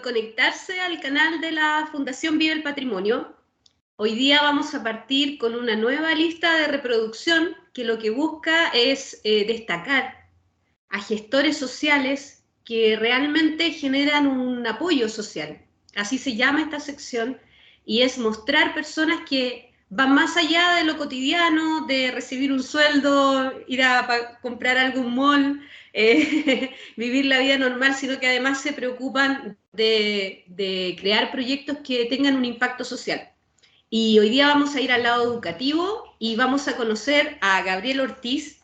por conectarse al canal de la Fundación Vive el Patrimonio. Hoy día vamos a partir con una nueva lista de reproducción que lo que busca es destacar a gestores sociales que realmente generan un apoyo social. Así se llama esta sección, y es mostrar personas que van más allá de lo cotidiano, de recibir un sueldo, ir a comprar algún mall, vivir la vida normal, sino que además se preocupan de crear proyectos que tengan un impacto social. Y hoy día vamos a ir al lado educativo y vamos a conocer a Gabriel Ortiz,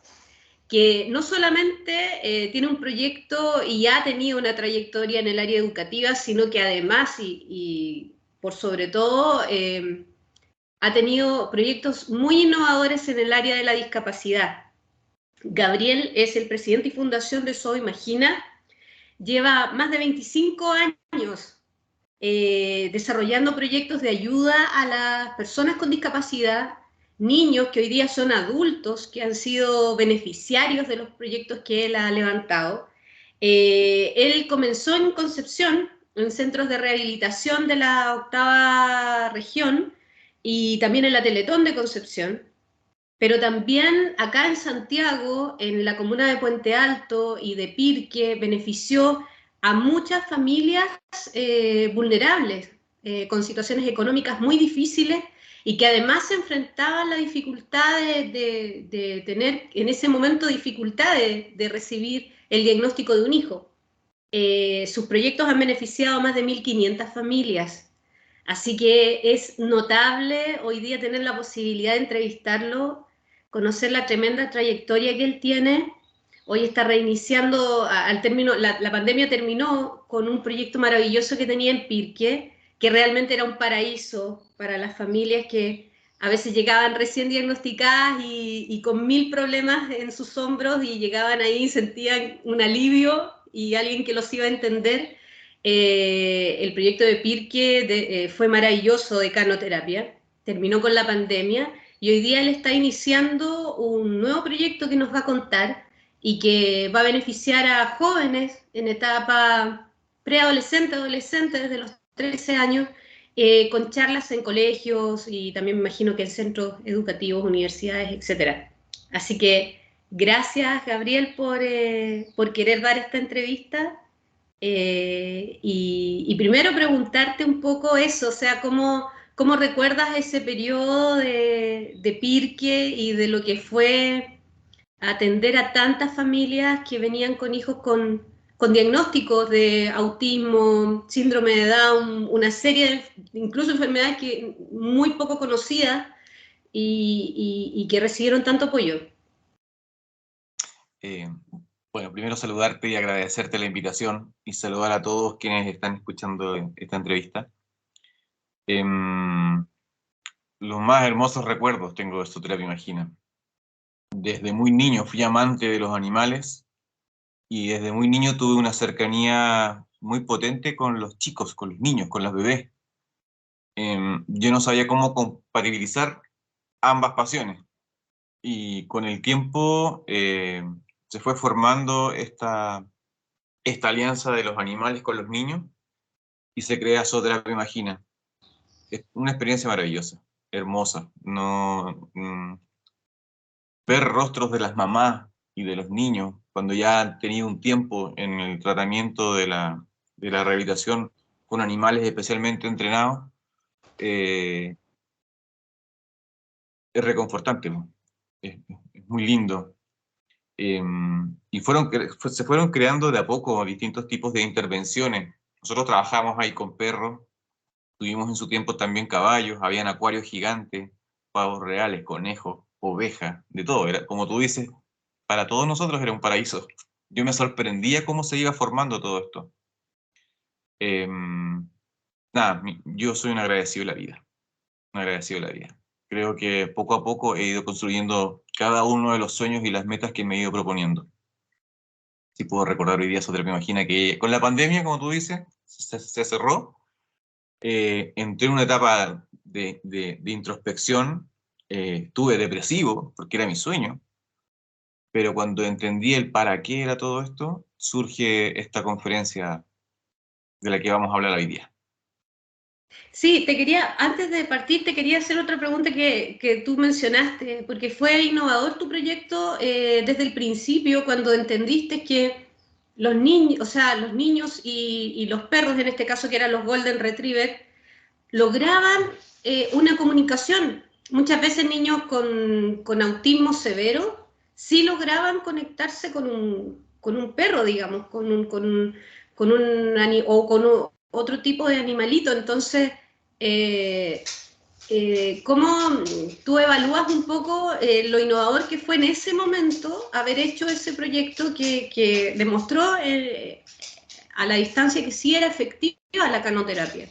que no solamente tiene un proyecto y ya ha tenido una trayectoria en el área educativa, sino que además y por sobre todo ha tenido proyectos muy innovadores en el área de la discapacidad. Gabriel es el presidente y fundación de So Imagina, lleva más de 25 años desarrollando proyectos de ayuda a las personas con discapacidad, niños que hoy día son adultos, que han sido beneficiarios de los proyectos que él ha levantado. Él comenzó en Concepción, en centros de rehabilitación de la 8ª región, y también en la Teletón de Concepción, pero también acá en Santiago, en la comuna de Puente Alto y de Pirque, benefició a muchas familias vulnerables, con situaciones económicas muy difíciles, y que además se enfrentaban la dificultad de tener en ese momento dificultad de recibir el diagnóstico de un hijo. Sus proyectos han beneficiado a más de 1.500 familias, así que es notable hoy día tener la posibilidad de entrevistarlo, conocer la tremenda trayectoria que él tiene. Hoy está reiniciando, al término, la pandemia terminó con un proyecto maravilloso que tenía en Pirque, que realmente era un paraíso para las familias que a veces llegaban recién diagnosticadas y con 1000 problemas en sus hombros, y llegaban ahí y sentían un alivio y alguien que los iba a entender. El proyecto de Pirque fue maravilloso, de canoterapia, terminó con la pandemia, y hoy día él está iniciando un nuevo proyecto que nos va a contar y que va a beneficiar a jóvenes en etapa preadolescente, adolescente, desde los 13 años, con charlas en colegios y también me imagino que en centros educativos, universidades, etc. Así que gracias, Gabriel, por querer dar esta entrevista. Y primero preguntarte un poco eso, o sea, ¿cómo recuerdas ese periodo de Pirque y de lo que fue atender a tantas familias que venían con hijos con diagnósticos de autismo, síndrome de Down, una serie de incluso enfermedades que muy poco conocidas y que recibieron tanto apoyo? Bueno, primero saludarte y agradecerte la invitación y saludar a todos quienes están escuchando esta entrevista. Los más hermosos recuerdos tengo de Soterapia Imagina. Desde muy niño fui amante de los animales y desde muy niño tuve una cercanía muy potente con los chicos, con los niños, con los bebés. Yo no sabía cómo compatibilizar ambas pasiones y con el tiempo se fue formando esta alianza de los animales con los niños y se crea Zooterapia Imagina. Es una experiencia maravillosa, hermosa. No, ver rostros de las mamás y de los niños cuando ya han tenido un tiempo en el tratamiento de la rehabilitación con animales especialmente entrenados, es reconfortante, ¿no? Es muy lindo. Y se fueron creando de a poco distintos tipos de intervenciones. Nosotros trabajamos ahí con perros, tuvimos en su tiempo también caballos, habían acuarios gigantes, pavos reales, conejos, ovejas, de todo. Era, como tú dices, para todos nosotros era un paraíso. Yo me sorprendía cómo se iba formando todo esto. Nada, yo soy un agradecido de la vida, un agradecido de la vida. Creo que poco a poco he ido construyendo cada uno de los sueños y las metas que me he ido proponiendo. Si puedo recordar hoy día, Soterapia Imagina, que con la pandemia, como tú dices, se cerró. Entré en una etapa de introspección, estuve depresivo, porque era mi sueño, pero cuando entendí el para qué era todo esto, surge esta conferencia de la que vamos a hablar hoy día. Sí, antes de partir, te quería hacer otra pregunta que tú mencionaste, porque fue innovador tu proyecto desde el principio, cuando entendiste que los niños, o sea, los niños y los perros, en este caso que eran los Golden Retriever, lograban una comunicación. Muchas veces niños con autismo severo sí lograban conectarse con un perro, digamos, con otro tipo de animalito. Entonces, eh, ¿cómo tú evalúas un poco lo innovador que fue en ese momento haber hecho ese proyecto que demostró a la distancia que sí era efectiva la canoterapia?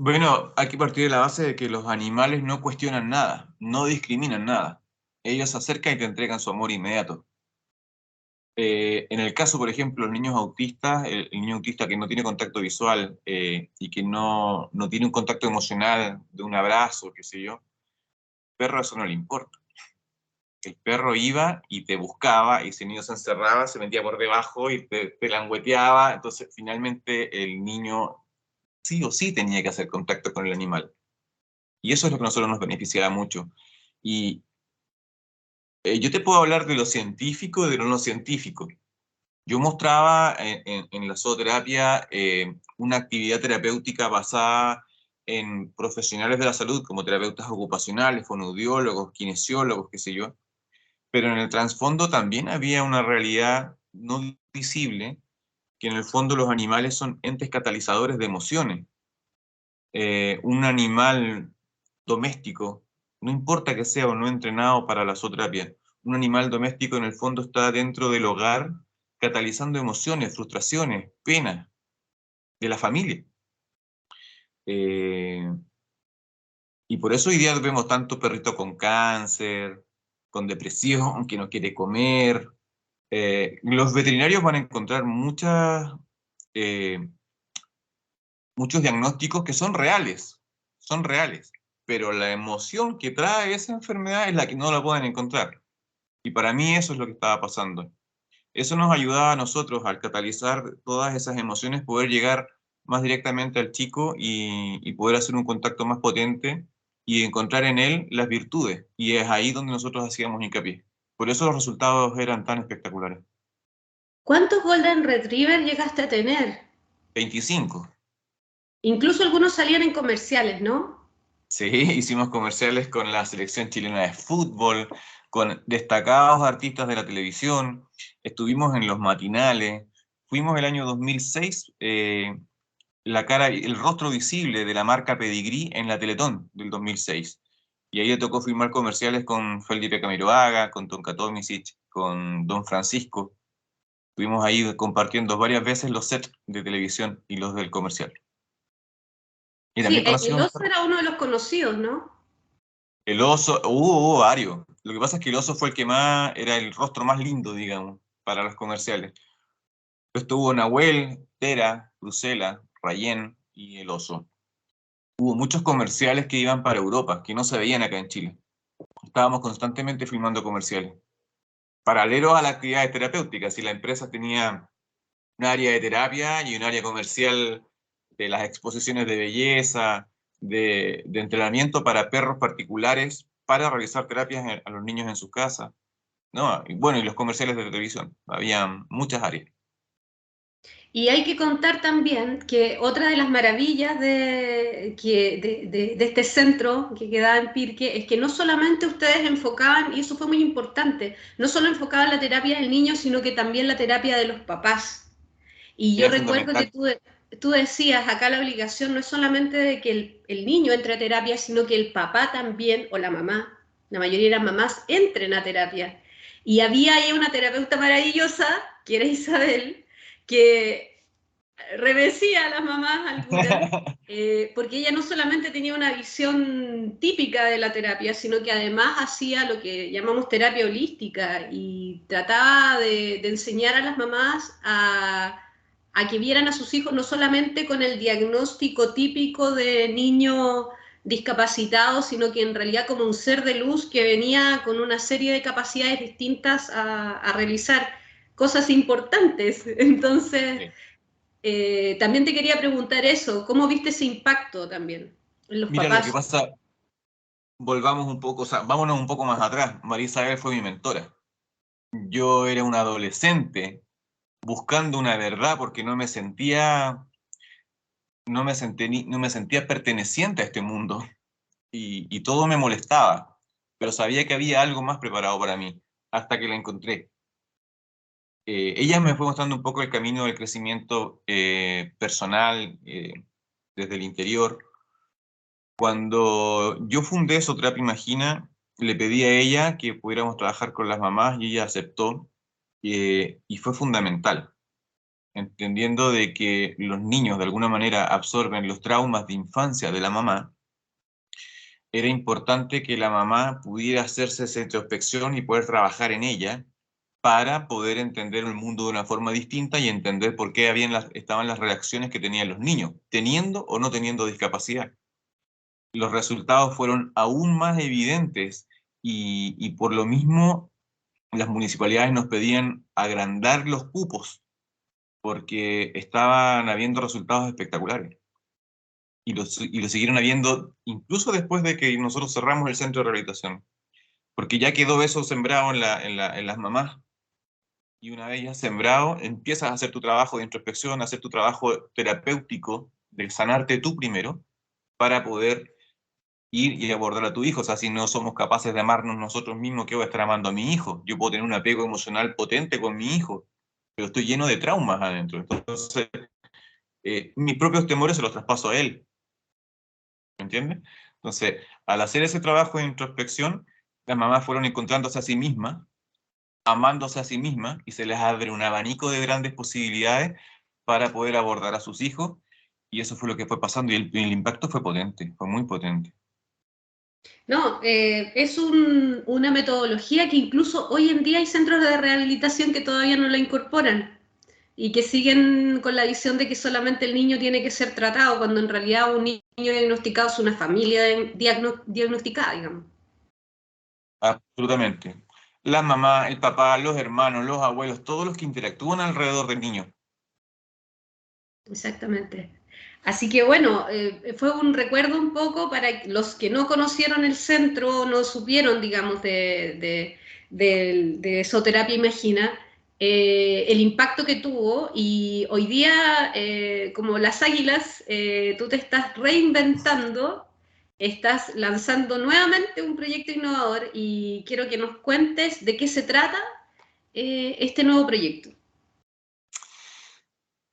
Bueno, hay que partir de la base de que los animales no cuestionan nada, no discriminan nada. Ellos se acercan y te entregan su amor inmediato. En el caso, por ejemplo, los niños autistas, el niño autista que no tiene contacto visual y que no tiene un contacto emocional de un abrazo, qué sé yo, el perro eso no le importa. El perro iba y te buscaba, y si el niño se encerraba, se metía por debajo y te langueteaba. Entonces, finalmente, el niño sí o sí tenía que hacer contacto con el animal. Y eso es lo que a nosotros nos beneficiaba mucho. Y yo te puedo hablar de lo científico y de lo no científico. Yo mostraba en la zooterapia una actividad terapéutica basada en profesionales de la salud, como terapeutas ocupacionales, fonoaudiólogos, kinesiólogos, qué sé yo, pero en el trasfondo también había una realidad no visible, que en el fondo los animales son entes catalizadores de emociones. Un animal doméstico, no importa que sea o no entrenado para la zooterapia, un animal doméstico en el fondo está dentro del hogar catalizando emociones, frustraciones, penas de la familia. Y por eso hoy día vemos tanto perrito con cáncer, con depresión, que no quiere comer. Los veterinarios van a encontrar eh, muchos diagnósticos que son reales, pero la emoción que trae esa enfermedad es la que no la pueden encontrar. Y para mí eso es lo que estaba pasando. Eso nos ayudaba a nosotros, al catalizar todas esas emociones, poder llegar más directamente al chico y poder hacer un contacto más potente y encontrar en él las virtudes. Y es ahí donde nosotros hacíamos hincapié. Por eso los resultados eran tan espectaculares. ¿Cuántos Golden Retriever llegaste a tener? 25. Incluso algunos salían en comerciales, ¿no? Sí, hicimos comerciales con la selección chilena de fútbol, con destacados artistas de la televisión, estuvimos en los matinales, fuimos el año 2006, la cara, el rostro visible de la marca Pedigrí en la Teletón del 2006. Y ahí le tocó filmar comerciales con Felipe Camiroaga, con Tonka Tomisic, con Don Francisco. Estuvimos ahí compartiendo varias veces los sets de televisión y los del comercial. Y Sí, también el conocimos oso era uno de los conocidos, ¿no? el oso, hubo varios. Lo que pasa es que el oso fue el que más, era el rostro más lindo, digamos, para los comerciales. Estuvo Nahuel, Tera, Brucela, Rayén y el oso. Hubo muchos comerciales que iban para Europa, que no se veían acá en Chile. Estábamos constantemente filmando comerciales. Paralelo a las actividades terapéuticas, si la empresa tenía un área de terapia y un área comercial de las exposiciones de belleza, de entrenamiento para perros particulares para realizar terapias a los niños en sus casas, ¿no? Y bueno, y los comerciales de televisión, había muchas áreas. Y hay que contar también que otra de las maravillas de este centro que quedaba en Pirque es que no solamente ustedes enfocaban, y eso fue muy importante, no solo enfocaban la terapia del niño, sino que también la terapia de los papás. Y yo Era recuerdo que fundamental. tú decías, acá la obligación no es solamente de que el niño entre a terapia, sino que el papá también, o la mamá, la mayoría eran mamás, entren a terapia. Y había ahí una terapeuta maravillosa, que era Isabel, que revesía a las mamás algunas, porque ella no solamente tenía una visión típica de la terapia, sino que además hacía lo que llamamos terapia holística y trataba de enseñar a las mamás a que vieran a sus hijos no solamente con el diagnóstico típico de niño discapacitado, sino que en realidad como un ser de luz que venía con una serie de capacidades distintas a realizar cosas importantes. Entonces, Sí. también te quería preguntar eso, ¿cómo viste ese impacto también en los Mira, lo papás? que pasa, volvamos un poco, o sea, vámonos un poco más atrás. María Isabel fue mi mentora. Yo era un adolescente buscando una verdad porque no me sentía perteneciente a este mundo y todo me molestaba, pero sabía que había algo más preparado para mí hasta que la encontré. Ella me fue mostrando un poco el camino del crecimiento personal desde el interior. Cuando yo fundé Soterapia Imagina, le pedí a ella que pudiéramos trabajar con las mamás y ella aceptó y fue fundamental, entendiendo de que los niños de alguna manera absorben los traumas de infancia de la mamá. Era importante que la mamá pudiera hacerse esa introspección y poder trabajar en ella para poder entender el mundo de una forma distinta y entender por qué estaban las reacciones que tenían los niños, teniendo o no teniendo discapacidad. Los resultados fueron aún más evidentes y por lo mismo las municipalidades nos pedían agrandar los cupos porque estaban habiendo resultados espectaculares. Y lo siguieron habiendo incluso después de que nosotros cerramos el centro de rehabilitación, porque ya quedó eso sembrado en las mamás. Y una vez ya sembrado, empiezas a hacer tu trabajo de introspección, a hacer tu trabajo terapéutico, de sanarte tú primero, para poder ir y abordar a tu hijo. O sea, si no somos capaces de amarnos nosotros mismos, ¿qué voy a estar amando a mi hijo? Yo puedo tener un apego emocional potente con mi hijo, pero estoy lleno de traumas adentro. Entonces, mis propios temores se los traspaso a él, ¿me entiendes? Entonces, al hacer ese trabajo de introspección, las mamás fueron encontrándose a sí mismas, amándose a sí mismas, y se les abre un abanico de grandes posibilidades para poder abordar a sus hijos, y eso fue lo que fue pasando, y el impacto fue potente, fue muy potente. No, es una metodología que incluso hoy en día hay centros de rehabilitación que todavía no la incorporan y que siguen con la visión de que solamente el niño tiene que ser tratado, cuando en realidad un niño diagnosticado es una familia diagnosticada, digamos. Absolutamente. La mamá, el papá, los hermanos, los abuelos, todos los que interactúan alrededor del niño. Exactamente. Así que bueno, fue un recuerdo un poco para los que no conocieron el centro, no supieron, digamos, de Zooterapia Imagina, el impacto que tuvo. Y hoy día, como las águilas, tú te estás reinventando, estás lanzando nuevamente un proyecto innovador y quiero que nos cuentes de qué se trata este nuevo proyecto.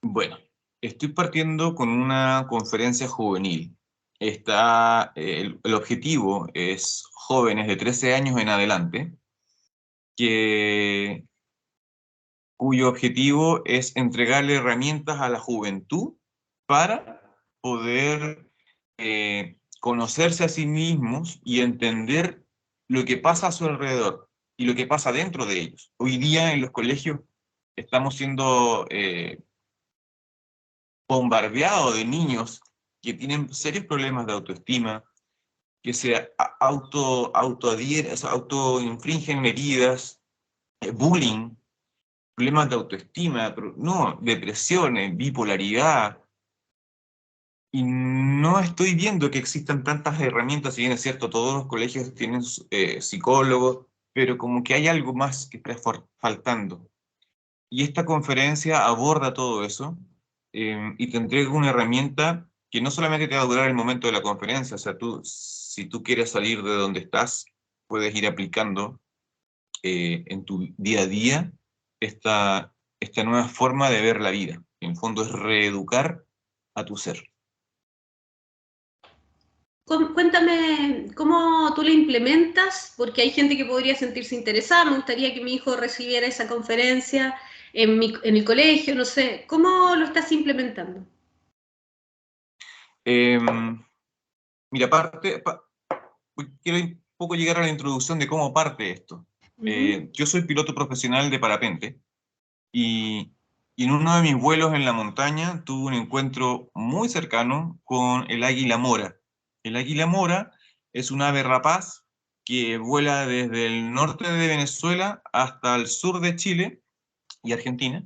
Bueno, estoy partiendo con una conferencia juvenil. El objetivo es jóvenes de 13 años en adelante, cuyo objetivo es entregarle herramientas a la juventud para poder conocerse a sí mismos y entender lo que pasa a su alrededor y lo que pasa dentro de ellos. Hoy día en los colegios estamos siendo bombardeados de niños que tienen serios problemas de autoestima, que se autoinfringen heridas, bullying, problemas de autoestima, no, depresiones, bipolaridad. Y no estoy viendo que existan tantas herramientas, si bien es cierto, todos los colegios tienen psicólogos, pero como que hay algo más que está faltando. Y esta conferencia aborda todo eso y te entrega una herramienta que no solamente te va a durar el momento de la conferencia, o sea, si tú quieres salir de donde estás, puedes ir aplicando en tu día a día esta nueva forma de ver la vida. En el fondo es reeducar a tu ser. Cuéntame cómo tú lo implementas, porque hay gente que podría sentirse interesada. Me gustaría que mi hijo recibiera esa conferencia en el colegio, no sé. ¿Cómo lo estás implementando? Eh, Mira, quiero un poco llegar a la introducción de cómo parte esto. Uh -huh. Yo soy piloto profesional de parapente y en uno de mis vuelos en la montaña tuve un encuentro muy cercano con el águila mora. El águila mora es un ave rapaz que vuela desde el norte de Venezuela hasta el sur de Chile y Argentina,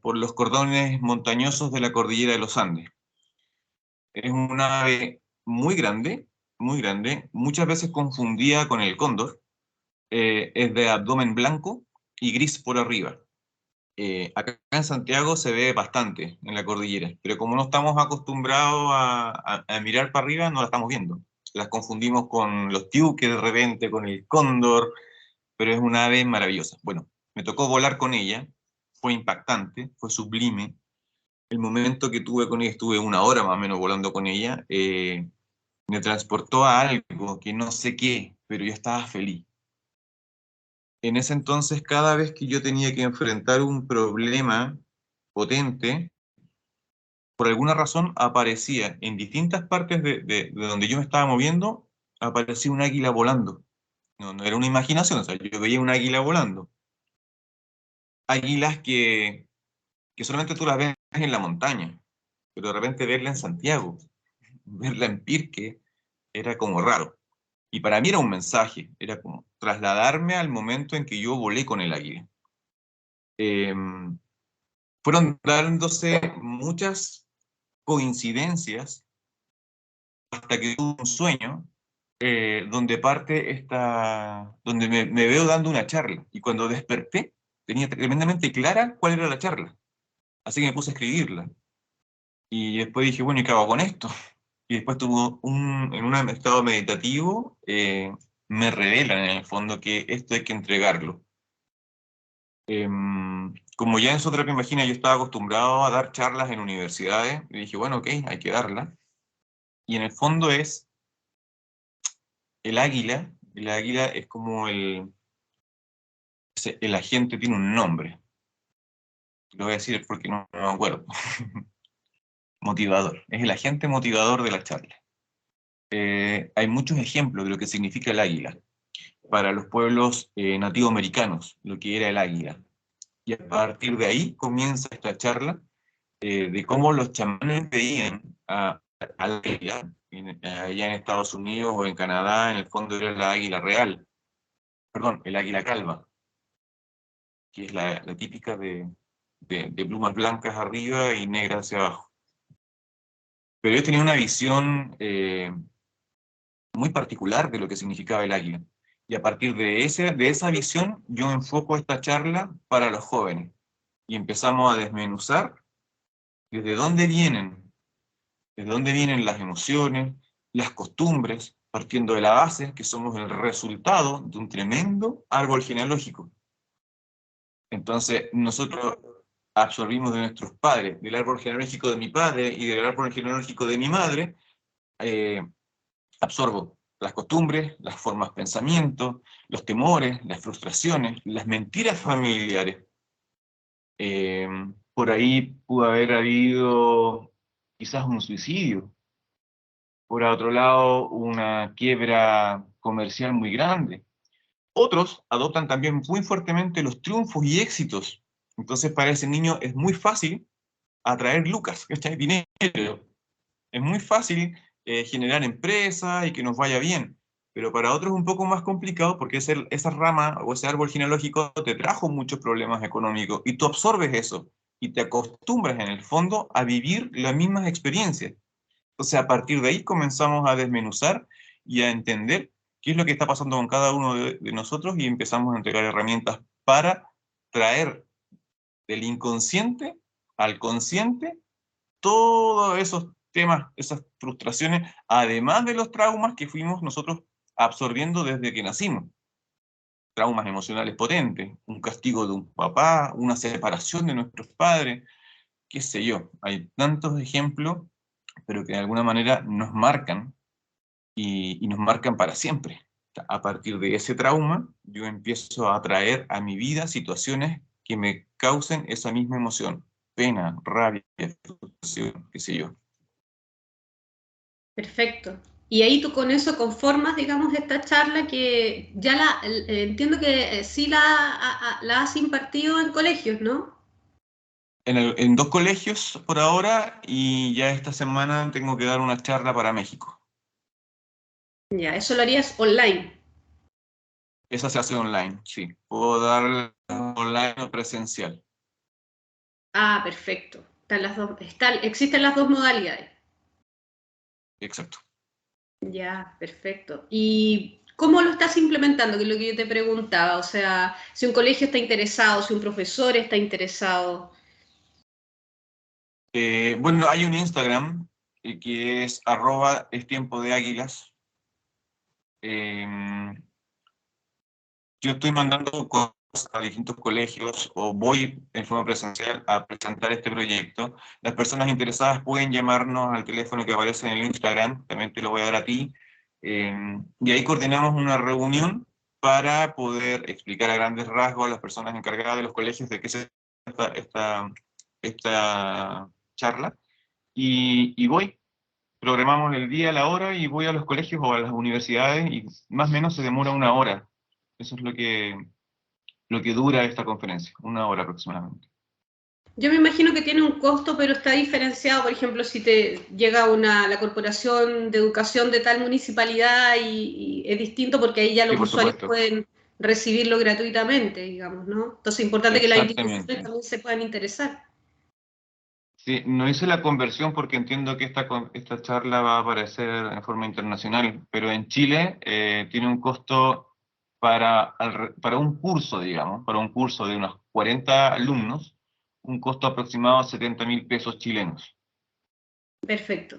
por los cordones montañosos de la cordillera de los Andes. Es una ave muy grande, muchas veces confundida con el cóndor. Es de abdomen blanco y gris por arriba. Acá en Santiago se ve bastante en la cordillera, pero como no estamos acostumbrados a mirar para arriba, no la estamos viendo. Las confundimos con los tiuques de repente, con el cóndor, pero es una ave maravillosa. Bueno, me tocó volar con ella, fue impactante, fue sublime. El momento que tuve con ella, estuve una hora más o menos volando con ella, me transportó a algo que no sé qué, pero yo estaba feliz. En ese entonces, cada vez que yo tenía que enfrentar un problema potente, por alguna razón aparecía en distintas partes de donde yo me estaba moviendo, aparecía un águila volando. No, no era una imaginación, o sea, yo veía un águila volando. Águilas que solamente tú las ves en la montaña, pero de repente verla en Santiago, verla en Pirque, era como raro. Y para mí era un mensaje, era como trasladarme al momento en que yo volé con el águila. Fueron dándose muchas coincidencias hasta que tuve un sueño donde donde me veo dando una charla. Y cuando desperté, tenía tremendamente clara cuál era la charla. Así que me puse a escribirla. Y después dije, bueno, ¿y qué hago con esto? Y después en un estado meditativo, me revelan en el fondo que esto hay que entregarlo. Como ya en Soterapia Imagina yo estaba acostumbrado a dar charlas en universidades, y dije, bueno, ok, hay que darla. Y en el fondo es el águila es como el agente tiene un nombre, lo voy a decir porque no me acuerdo, motivador, es el agente motivador de la charla. Hay muchos ejemplos de lo que significa el águila para los pueblos nativoamericanos, lo que era el águila. Y a partir de ahí comienza esta charla de cómo los chamanes veían al águila, allá en Estados Unidos o en Canadá, en el fondo era la águila real, perdón, el águila calva, que es la típica de plumas blancas arriba y negras hacia abajo. Pero yo tenía una visión muy particular de lo que significaba el águila. Y a partir de esa visión, yo enfoco esta charla para los jóvenes. Y empezamos a desmenuzar desde dónde vienen las emociones, las costumbres, partiendo de la base, que somos el resultado de un tremendo árbol genealógico. Entonces, nosotros absorbimos de nuestros padres, del árbol genealógico de mi padre y del árbol genealógico de mi madre, eh, absorbo las costumbres, las formas de pensamiento, los temores, las frustraciones, las mentiras familiares. Eh, por ahí pudo haber habido quizás un suicidio, por otro lado una quiebra comercial muy grande. Otros adoptan también muy fuertemente los triunfos y éxitos. Entonces para ese niño es muy fácil atraer lucas, ¿cachai? Dinero. Es muy fácil generar empresas y que nos vaya bien, pero para otros es un poco más complicado porque esa rama o ese árbol genealógico te trajo muchos problemas económicos y tú absorbes eso y te acostumbras en el fondo a vivir las mismas experiencias. Entonces a partir de ahí comenzamos a desmenuzar y a entender qué es lo que está pasando con cada uno de nosotros y empezamos a entregar herramientas para traer del inconsciente al consciente todos esos temas, esas frustraciones, además de los traumas que fuimos nosotros absorbiendo desde que nacimos. Traumas emocionales potentes, un castigo de un papá, una separación de nuestros padres, qué sé yo. Hay tantos ejemplos, pero que de alguna manera nos marcan y nos marcan para siempre. A partir de ese trauma, yo empiezo a atraer a mi vida situaciones que me causen esa misma emoción, pena, rabia, frustración, qué sé yo. Perfecto. Y ahí tú con eso conformas, digamos, esta charla que ya entiendo que sí la has impartido en colegios, ¿no? En dos colegios por ahora y ya esta semana tengo que dar una charla para México. Ya, eso lo harías online. Esa se hace online, sí. Puedo dar online o presencial. Ah, perfecto. Existen las dos modalidades. Exacto. Ya, perfecto. ¿Y cómo lo estás implementando? Que es lo que yo te preguntaba. O sea, si un colegio está interesado, si un profesor está interesado. Bueno, hay un Instagram que es @estiempodeáguilas. Yo estoy mandando cosas a distintos colegios o voy en forma presencial a presentar este proyecto. Las personas interesadas pueden llamarnos al teléfono que aparece en el Instagram, también te lo voy a dar a ti, y ahí coordinamos una reunión para poder explicar a grandes rasgos a las personas encargadas de los colegios de qué se trata esta charla, y voy. Programamos el día, la hora y voy a los colegios o a las universidades y más o menos se demora 1 hora. Eso es lo que dura esta conferencia, 1 hora aproximadamente. Yo me imagino que tiene un costo, pero está diferenciado. Por ejemplo, si te llega la corporación de educación de tal municipalidad y es distinto porque ahí ya Sí, los por usuarios supuesto. pueden recibirlo gratuitamente, digamos, ¿no? Entonces es importante que las instituciones Exactamente. también se puedan interesar. Sí, no hice la conversión porque entiendo que esta charla va a aparecer en forma internacional, pero en Chile tiene un costo para un curso, digamos, para un curso de unos 40 alumnos, un costo aproximado a 70.000 pesos chilenos. Perfecto.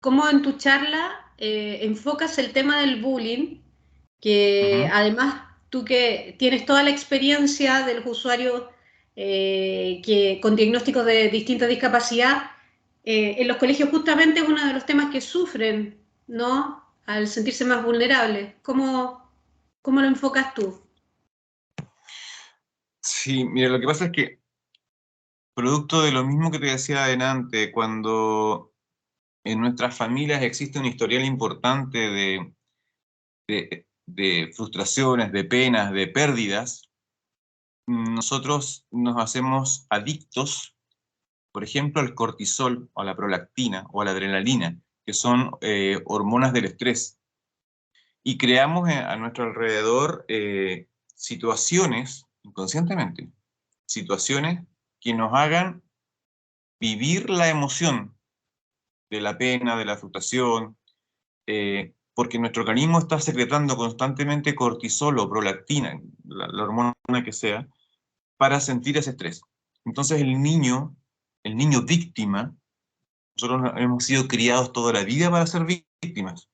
¿Cómo en tu charla enfocas el tema del bullying? Que Ujú. además tú que tienes toda la experiencia de los usuarios con diagnósticos de distinta discapacidad, en los colegios justamente es uno de los temas que sufren, ¿no? Al sentirse más vulnerables. ¿Cómo lo enfocas tú? Sí, mira, lo que pasa es que, producto de lo mismo que te decía adelante, cuando en nuestras familias existe un historial importante de frustraciones, de penas, de pérdidas, nosotros nos hacemos adictos, por ejemplo, al cortisol, o a la prolactina, o a la adrenalina, que son hormonas del estrés. Y creamos a nuestro alrededor situaciones, inconscientemente, situaciones que nos hagan vivir la emoción de la pena, de la frustración, porque nuestro organismo está secretando constantemente cortisol o prolactina, la hormona que sea, para sentir ese estrés. Entonces el niño víctima, nosotros hemos sido criados toda la vida para ser víctimas,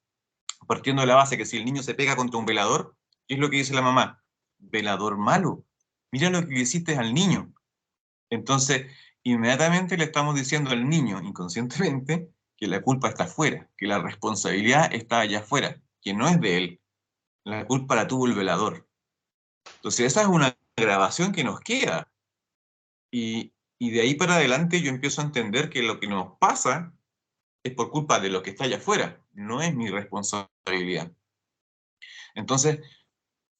partiendo de la base que si el niño se pega contra un velador, ¿qué es lo que dice la mamá? Velador malo, mira lo que le hiciste al niño. Entonces, inmediatamente le estamos diciendo al niño, inconscientemente, que la culpa está afuera, que la responsabilidad está allá afuera, que no es de él. La culpa la tuvo el velador. Entonces, esa es una grabación que nos queda. Y de ahí para adelante yo empiezo a entender que lo que nos pasa es por culpa de lo que está allá afuera, no es mi responsabilidad. Entonces,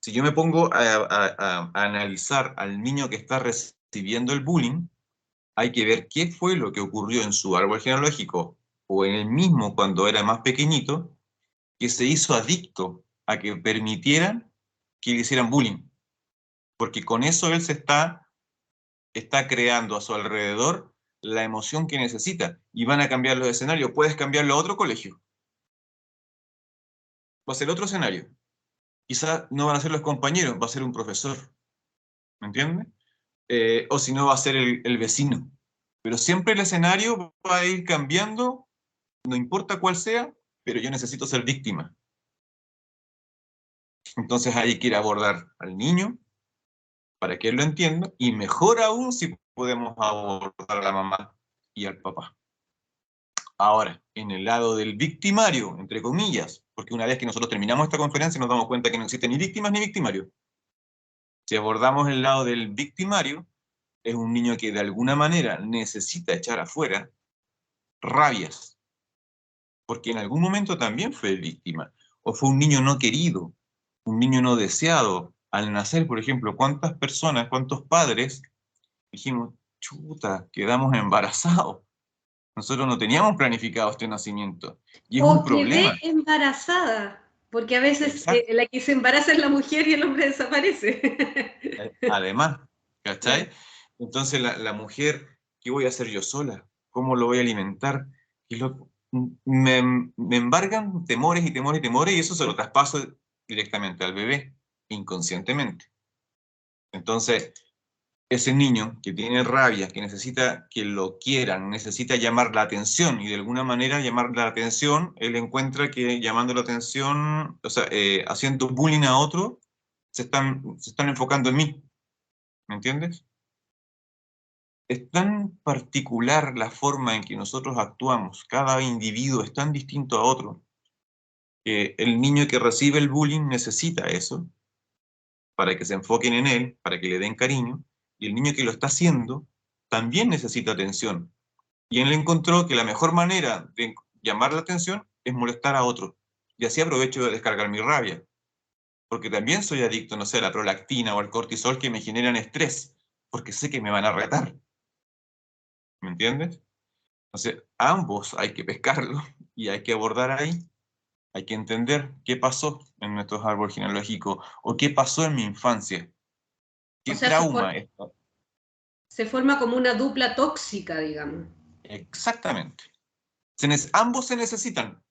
si yo me pongo a analizar al niño que está recibiendo el bullying, hay que ver qué fue lo que ocurrió en su árbol genealógico o en él mismo cuando era más pequeñito, que se hizo adicto a que permitieran que le hicieran bullying. Porque con eso él está creando a su alrededor la emoción que necesita. Y van a cambiar los escenarios. Puedes cambiarlo a otro colegio. Va a ser otro escenario. Quizás no van a ser los compañeros, va a ser un profesor. ¿Me entiendes? O si no, va a ser el vecino. Pero siempre el escenario va a ir cambiando, no importa cuál sea, pero yo necesito ser víctima. Entonces hay que ir a abordar al niño para que él lo entienda y mejor aún si podemos abordar a la mamá y al papá. Ahora, en el lado del victimario, entre comillas, porque una vez que nosotros terminamos esta conferencia nos damos cuenta que no existen ni víctimas ni victimarios. Si abordamos el lado del victimario, es un niño que de alguna manera necesita echar afuera rabias, porque en algún momento también fue víctima, o fue un niño no querido, un niño no deseado. Al nacer, por ejemplo, ¿cuántas personas, cuántos padres dijimos, chuta, quedamos embarazados? Nosotros no teníamos planificado este nacimiento, y es un O quedé problema. embarazada, porque a veces Exacto. la que se embaraza es la mujer y el hombre desaparece. Además, Claro. ¿cachai? Entonces la mujer, ¿qué voy a hacer yo sola? ¿Cómo lo voy a alimentar? Y me embargan temores y temores y temores, y eso se lo traspaso directamente al bebé, inconscientemente. Entonces, ese niño que tiene rabia, que necesita que lo quieran, necesita llamar la atención, y de alguna manera llamar la atención, él encuentra que llamando la atención, o sea, haciendo bullying a otro, se están enfocando en mí, ¿me entiendes? Es tan particular la forma en que nosotros actuamos, cada individuo es tan distinto a otro, que el niño que recibe el bullying necesita eso, para que se enfoquen en él, para que le den cariño, y el niño que lo está haciendo también necesita atención. Y él encontró que la mejor manera de llamar la atención es molestar a otro. Y así aprovecho de descargar mi rabia, porque también soy adicto, no sé, a la prolactina o al cortisol que me generan estrés, porque sé que me van a retar. ¿Me entiendes? Entonces, ambos hay que pescarlo y hay que abordar ahí. Hay que entender qué pasó en nuestros árboles genealógicos o qué pasó en mi infancia. O ¿Qué sea, trauma es? se forma como una dupla tóxica, digamos. Exactamente. Ambos se necesitan.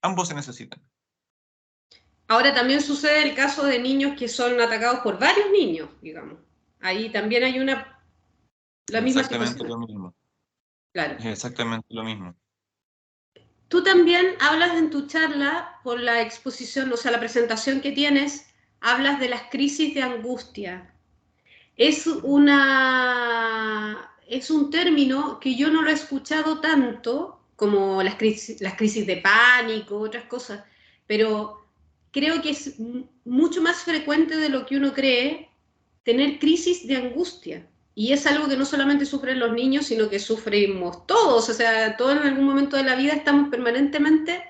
Ambos se necesitan. Ahora también sucede el caso de niños que son atacados por varios niños, digamos. Ahí también hay la misma Exactamente situación. lo mismo. Claro. Es exactamente lo mismo. Tú también hablas en tu charla, por la exposición, o sea, la presentación que tienes, hablas de las crisis de angustia. Es un término que yo no lo he escuchado tanto como las crisis de pánico, otras cosas, pero creo que es mucho más frecuente de lo que uno cree tener crisis de angustia. Y es algo que no solamente sufren los niños, sino que sufrimos todos. O sea, todos en algún momento de la vida estamos permanentemente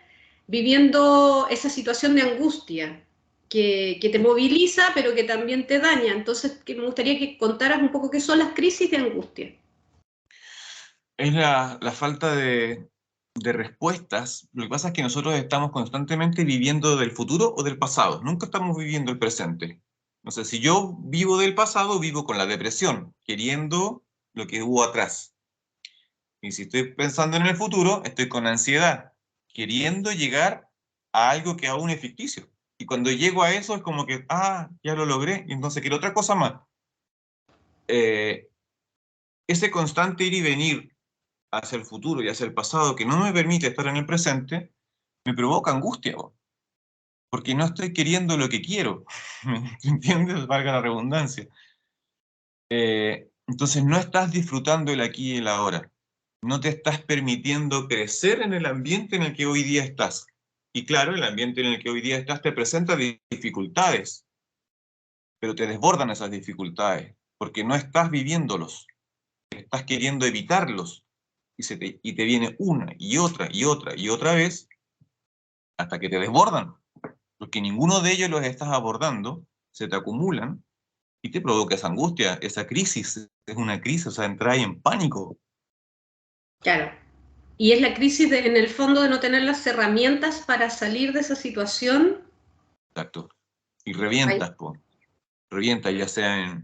viviendo esa situación de angustia que te moviliza, pero que también te daña. Entonces, me gustaría que contaras un poco qué son las crisis de angustia. Es la falta de respuestas. Lo que pasa es que nosotros estamos constantemente viviendo del futuro o del pasado. Nunca estamos viviendo el presente. No sé, si yo vivo del pasado, vivo con la depresión, queriendo lo que hubo atrás. Y si estoy pensando en el futuro, estoy con ansiedad, queriendo llegar a algo que aún es ficticio. Y cuando llego a eso es como que, ya lo logré, y entonces quiero otra cosa más. Eh, Ese constante ir y venir hacia el futuro y hacia el pasado que no me permite estar en el presente, me provoca angustia, porque no estoy queriendo lo que quiero. ¿Me entiendes? Valga la redundancia. Entonces no estás disfrutando el aquí y el ahora. No te estás permitiendo crecer en el ambiente en el que hoy día estás. Y claro, el ambiente en el que hoy día estás te presenta dificultades, pero te desbordan esas dificultades, porque no estás viviéndolos, estás queriendo evitarlos, y te viene una y otra y otra y otra vez hasta que te desbordan, porque ninguno de ellos los estás abordando, se te acumulan y te provoca esa angustia, esa crisis, es una crisis, o sea, entrar ahí en pánico. Claro. Y es la crisis en el fondo de no tener las herramientas para salir de esa situación. Exacto. Y Ay, revientas, revientas ya sea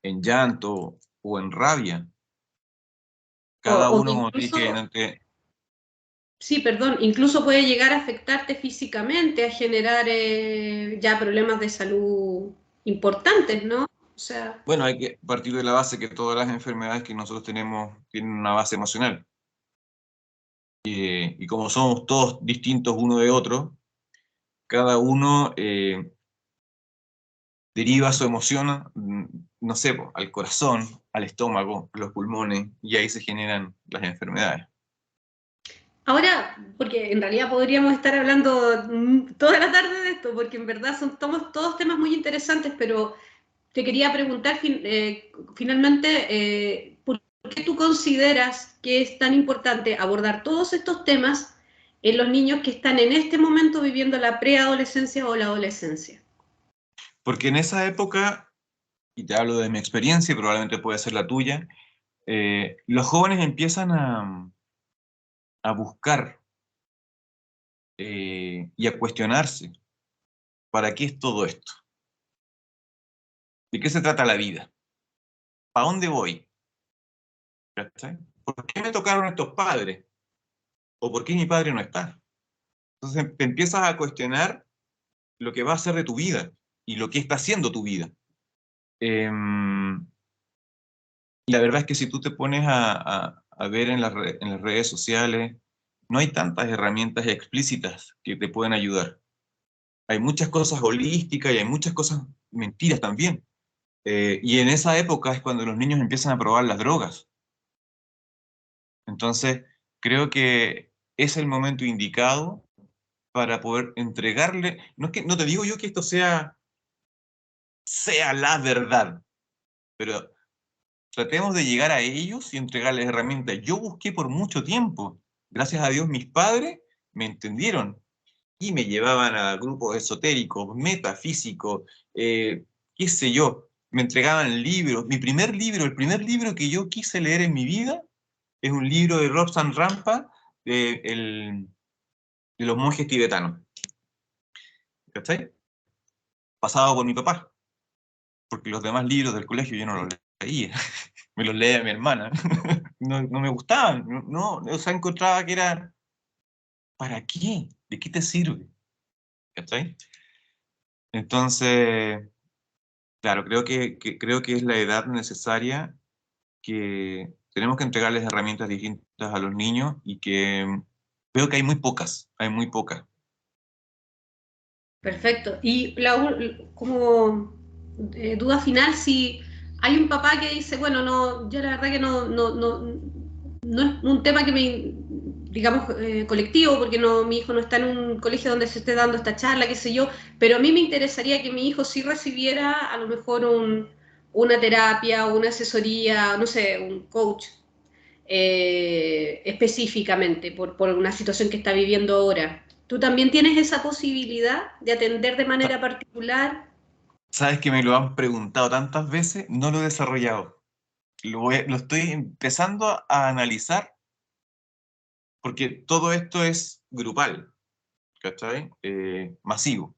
en llanto o en rabia. Cada o que uno, como te incluso, dije, sí, perdón, incluso puede llegar a afectarte físicamente, a generar ya problemas de salud importantes, ¿no? O sea, bueno, hay que partir de la base que todas las enfermedades que nosotros tenemos tienen una base emocional. Y como somos todos distintos uno de otro, cada uno deriva su emoción, no sé, al corazón, al estómago, a los pulmones, y ahí se generan las enfermedades. ahora, porque en realidad podríamos estar hablando toda la tarde de esto, porque en verdad son todos temas muy interesantes, pero te quería preguntar finalmente, ¿por qué tú consideras que es tan importante abordar todos estos temas en los niños que están en este momento viviendo la preadolescencia o la adolescencia? Porque en esa época, y te hablo de mi experiencia, y probablemente puede ser la tuya, los jóvenes empiezan a buscar y a cuestionarse, ¿para qué es todo esto? ¿De qué se trata la vida? ¿para dónde voy? ¿Cachai? ¿Por qué me tocaron estos padres? ¿O por qué mi padre no está? Entonces te empiezas a cuestionar lo que va a ser de tu vida y lo que está haciendo tu vida. La verdad es que si tú te pones a ver en en las redes sociales, no hay tantas herramientas explícitas que te pueden ayudar. Hay muchas cosas holísticas y hay muchas cosas mentiras también. Y en esa época es cuando los niños empiezan a probar las drogas. Entonces, creo que es el momento indicado para poder entregarle, no, es que, no te digo yo que esto sea la verdad, pero tratemos de llegar a ellos y entregarles herramientas. Yo busqué por mucho tiempo. Gracias a Dios mis padres me entendieron y me llevaban a grupos esotéricos, metafísicos, qué sé yo. Me entregaban libros. Mi primer libro, el primer libro que yo quise leer en mi vida, es un libro de Robson Rampa, de los monjes tibetanos. ¿Cachai? Pasado por mi papá, porque los demás libros del colegio yo no los leía. Me los leía mi hermana. No me gustaban. O sea, encontraba que era, ¿para qué? ¿De qué te sirve? ¿Cachai? Entonces, claro, creo que es la edad necesaria, que tenemos que entregarles herramientas distintas a los niños y que veo que hay muy pocas. Perfecto. Y como duda final, si hay un papá que dice, bueno, no, yo la verdad que no es un tema que me, digamos, colectivo, porque no, mi hijo no está en un colegio donde se esté dando esta charla, qué sé yo, pero a mí me interesaría que mi hijo sí recibiera a lo mejor una terapia o una asesoría, no sé, un coach específicamente por una situación que está viviendo ahora. ¿Tú también tienes esa posibilidad de atender de manera particular? Sabes que me lo han preguntado tantas veces, no lo he desarrollado. Lo estoy empezando a analizar porque todo esto es grupal, ¿cachai? Masivo.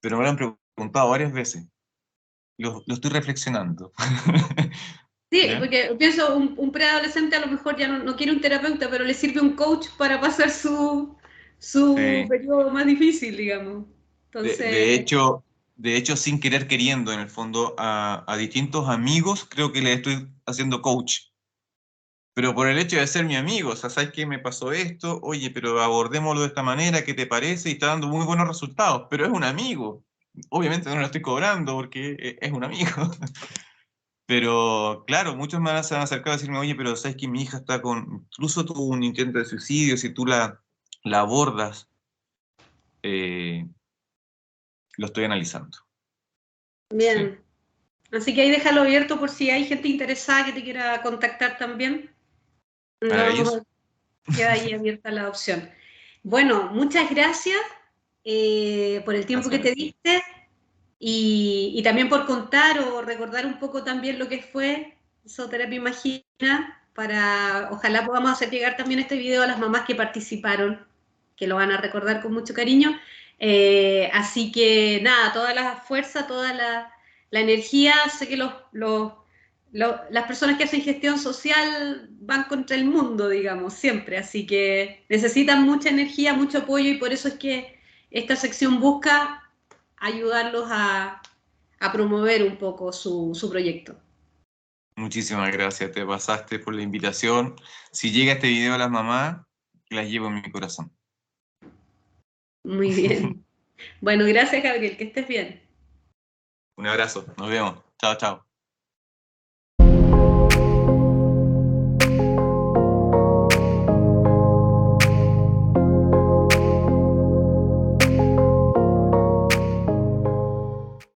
Pero me lo han preguntado varias veces. Lo estoy reflexionando. Sí, ¿Ya? porque pienso, un preadolescente a lo mejor ya no quiere un terapeuta, pero le sirve un coach para pasar su Sí. periodo más difícil, digamos. De, Entonces, de hecho, de hecho, sin querer queriendo, en el fondo, a distintos amigos creo que les estoy haciendo coach. Pero por el hecho de ser mi amigo, o sea, ¿sabes qué me pasó esto? Oye, pero abordémoslo de esta manera, ¿qué te parece? Y está dando muy buenos resultados, pero es un amigo. Obviamente no lo estoy cobrando porque es un amigo. Pero claro, muchos se han acercado a decirme, oye, pero ¿sabes que mi hija está incluso tuvo un intento de suicidio, si tú la abordas, eh, lo estoy analizando. Sí. bien. Así que ahí déjalo abierto por si hay gente interesada que te quiera contactar también. Vamos, Maravilloso. queda ahí abierta la opción. Bueno, muchas gracias por el tiempo que Gracias. te diste y también por contar o recordar un poco también lo que fue Zooterapia Imagina, para ojalá podamos hacer llegar también este video a las mamás que participaron, que lo van a recordar con mucho cariño. Así que nada, toda la fuerza, toda la energía, sé que las personas que hacen gestión social van contra el mundo, digamos, siempre, así que necesitan mucha energía, mucho apoyo y por eso es que esta sección busca ayudarlos a promover un poco su proyecto. Muchísimas gracias, te pasaste por la invitación. Si llega este video a las mamás, las llevo en mi corazón. Muy bien. Bueno, gracias Gabriel, que estés bien. Un abrazo, nos vemos. Chao, chao.